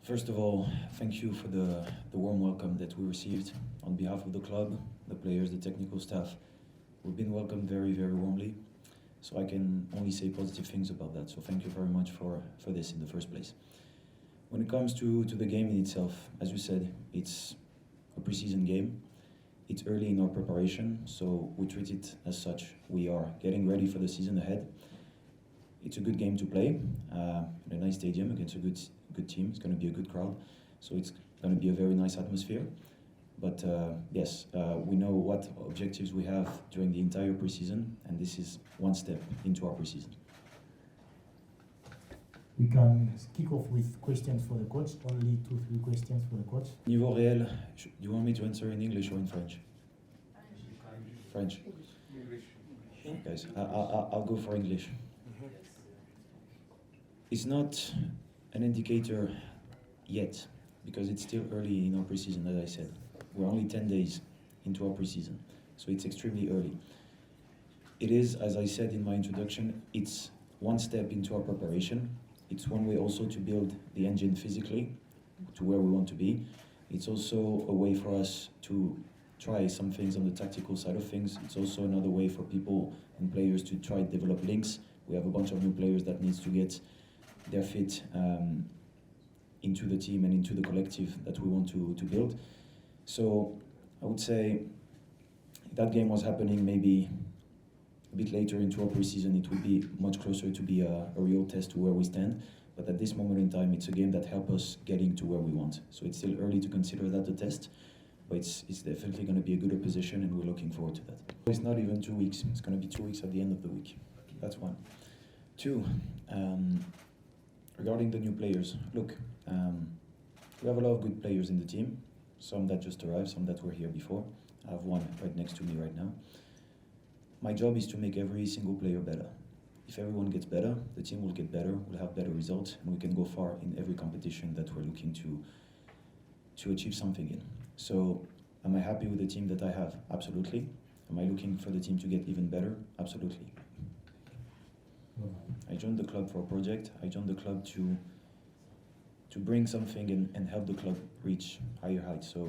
First of all, thank you for the warm welcome that we received on behalf of the club, the players, the technical staff. We've been welcomed very, very warmly, so I can only say positive things about that. So thank you very much for this in the first place. When it comes to the game in itself, as you said, it's a preseason game. It's early in our preparation, so we treat it as such. We are getting ready for the season ahead. It's a good game to play in a nice stadium against a good team. It's going to be a good crowd, so it's going to be a very nice atmosphere. But yes, we know what objectives we have during the entire preseason, and this is one step into our preseason. We can kick off with questions for the coach. Only 2-3 questions for the coach. Niveau réel, do you want me to answer in English or in French? French. Guys, I'll go for English. It's not an indicator yet, because it's still early in our preseason, as I said. We're only 10 days into our preseason, so it's extremely early. It is, as I said in my introduction, it's one step into our preparation. It's one way also to build the engine physically to where we want to be. It's also a way for us to try some things on the tactical side of things. It's also another way for people and players to try to develop links. We have a bunch of new players that needs to get their fit into the team and into the collective that we want to build. So I would say that game was happening maybe a bit later into our preseason. It would be much closer to be a real test to where we stand. But at this moment in time, it's a game that helps us getting to where we want. So it's still early to consider that a test, but it's definitely going to be a good opposition, and we're looking forward to that. It's not even 2 weeks. It's going to be 2 weeks at the end of the week. That's one. Two, regarding the new players, look, we have a lot of good players in the team. Some that just arrived, some that were here before. I have one right next to me right now. My job is to make every single player better. If everyone gets better, the team will get better, we'll have better results, and we can go far in every competition that we're looking to achieve something in. So, am I happy with the team that I have? Absolutely. Am I looking for the team to get even better? Absolutely. I joined the club for a project. I joined the club to bring something and help the club reach higher heights. So,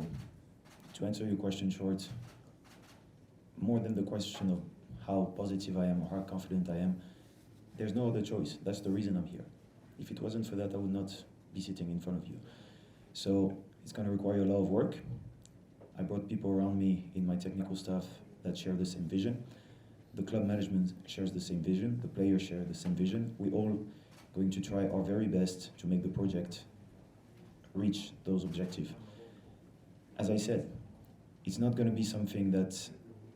to answer your question short, more than the question of how positive I am or how confident I am, there's no other choice. That's the reason I'm here. If it wasn't for that, I would not be sitting in front of you. So it's going to require a lot of work. I brought people around me in my technical staff that share the same vision. The club management shares the same vision. The players share the same vision. We're all going to try our very best to make the project reach those objectives. As I said, it's not going to be something that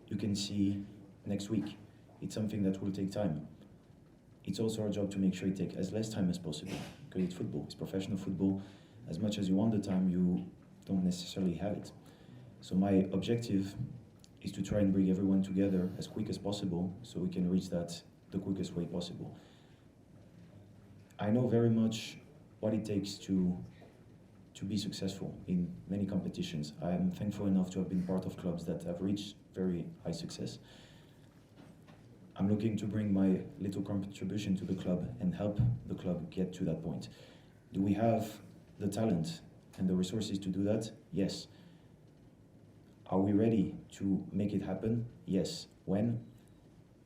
you can see next week. It's something that will take time. It's also our job to make sure it takes as less time as possible, because it's football, it's professional football. As much as you want the time, you don't necessarily have it. So my objective is to try and bring everyone together as quick as possible so we can reach that the quickest way possible. I know very much what it takes to be successful in many competitions. I am thankful enough to have been part of clubs that have reached very high success. I'm looking to bring my little contribution to the club and help the club get to that point. Do we have the talent and the resources to do that? Yes. Are we ready to make it happen? Yes. When?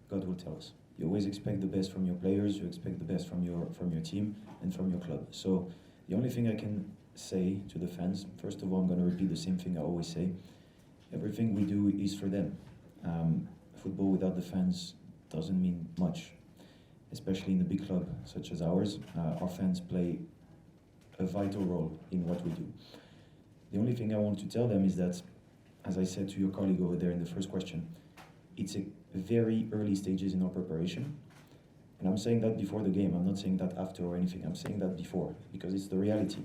God will tell us. You always expect the best from your players, you expect the best from your team and from your club. So the only thing I can say to the fans, first of all, I'm going to repeat the same thing I always say. Everything we do is for them. Football without the fans doesn't mean much, especially in a big club such as ours. Our fans play a vital role in what we do. The only thing I want to tell them is that, as I said to your colleague over there in the first question, it's a very early stages in our preparation. And I'm saying that before the game. I'm not saying that after or anything. I'm saying that before, because it's the reality.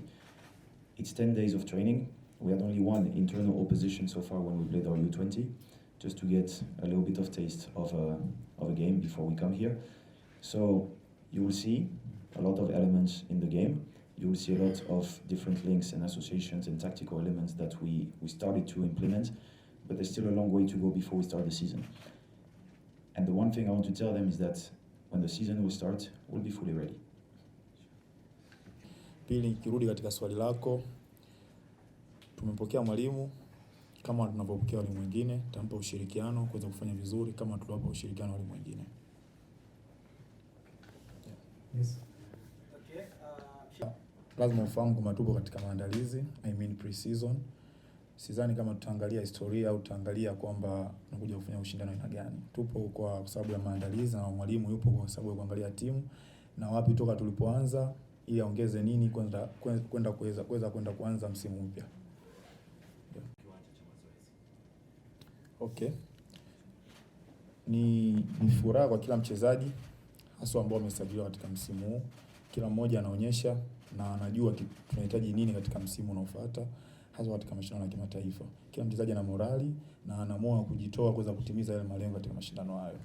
It's 10 days of training. We had only one internal opposition so far when we played our U20, just to get a little bit of taste of a game before we come here. So you will see a lot of elements in the game. You will see a lot of different links and associations and tactical elements that we started to implement, but there's still a long way to go before we start the season. And the one thing I want to tell them is that when the season will start, we'll be fully ready. Pili, kirudi katika swali lako, tumempokea mwalimu kama tunavyopokea walimu wengine, tutampa ushirikiano kuweza kufanya vizuri kama tuliwapa ushirikiano walimu wengine. Yes. Okay, Lazima ufahamu kwamba tupo katika maandalizi, Preseason. Sidhani kama tutaangalia historia au tutaangalia kwamba tunakuja kufanya ushindano aina gani. Tupo kwa sababu ya maandalizi na mwalimu yupo kwa sababu ya kuangalia timu na wapi toka tulipoanza ili aongeze nini kwenda kuanza msimu mpya. Okay. Ni furaha kwa kila mchezaji hasa ambao wamesajiliwa katika msimu huu. Kila mmoja anaonyesha na anajua tunahitaji nini katika msimu unaofuata, hasa katika mashindano ya kimataifa. Kila mchezaji ana morali na ana moyo wa kujitoa kuweza kutimiza yale malengo katika mashindano hayo.